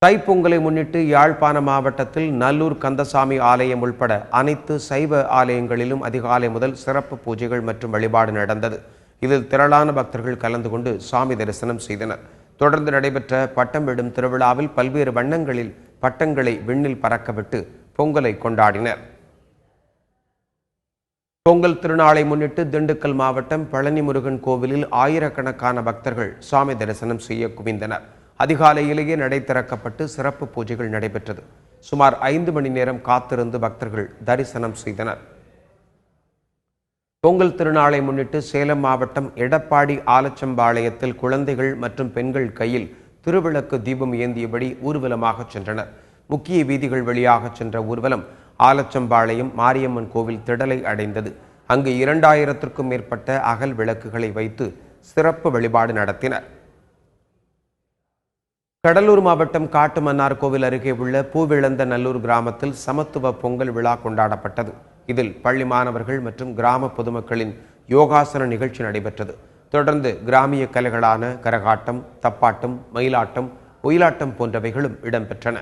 தைப்பொங்கலை முன்னிட்டு யாழ்ப்பாண மாவட்டத்தில் நல்லூர் கந்தசாமி ஆலயம் உள்பட அனைத்து சைவ ஆலயங்களிலும் அதிகாலை முதல் சிறப்பு பூஜைகள் மற்றும் வழிபாடு நடந்தது. இதில் திரளான பக்தர்கள் கலந்து கொண்டு சாமி தரிசனம் செய்தனர். தொடர்ந்து நடைபெற்ற பட்டம் விடும் திருவிழாவில் பல்வேறு வண்ணங்களில் பட்டங்களை விண்ணில் பறக்கவிட்டு பொங்கலை கொண்டாடினர். பொங்கல் திருநாளை முன்னிட்டு திண்டுக்கல் மாவட்டம் பழனி முருகன் கோவிலில் ஆயிரக்கணக்கான பக்தர்கள் சாமி தரிசனம் செய்ய குவிந்தனர். அதிகாலையிலேயே நடை திறக்கப்பட்டு சிறப்பு பூஜைகள் நடைபெற்றது. சுமார் 5 மணி நேரம் காத்திருந்து பக்தர்கள் தரிசனம் செய்தனர். பொங்கல் திருநாளை முன்னிட்டு சேலம் மாவட்டம் எடப்பாடி ஆலச்சம்பாளையத்தில் குழந்தைகள் மற்றும் பெண்கள் கையில் திருவிளக்கு தீபம் ஏந்தியபடி ஊர்வலமாக சென்றனர். முக்கிய வீதிகள் வழியாக சென்ற ஊர்வலம் ஆலச்சம்பாளையம் மாரியம்மன் கோவில் திடலை அடைந்தது. அங்கு 2000த்திற்கும் மேற்பட்ட அகல் விளக்குகளை வைத்து சிறப்பு வழிபாடு நடத்தினர். கடலூர் மாவட்டம் காட்டுமன்னார் கோவில் அருகே உள்ள பூவிழந்த நல்லூர் கிராமத்தில் சமத்துவ பொங்கல் விழா கொண்டாடப்பட்டது. இதில் பள்ளி மாணவர்கள் மற்றும் கிராம பொதுமக்களின் யோகாசன நிகழ்ச்சி நடைபெற்றது. தொடர்ந்து கிராமிய கலைகளான கரகாட்டம், தப்பாட்டம், மயிலாட்டம், ஒயிலாட்டம் போன்றவைகளும் இடம்பெற்றன.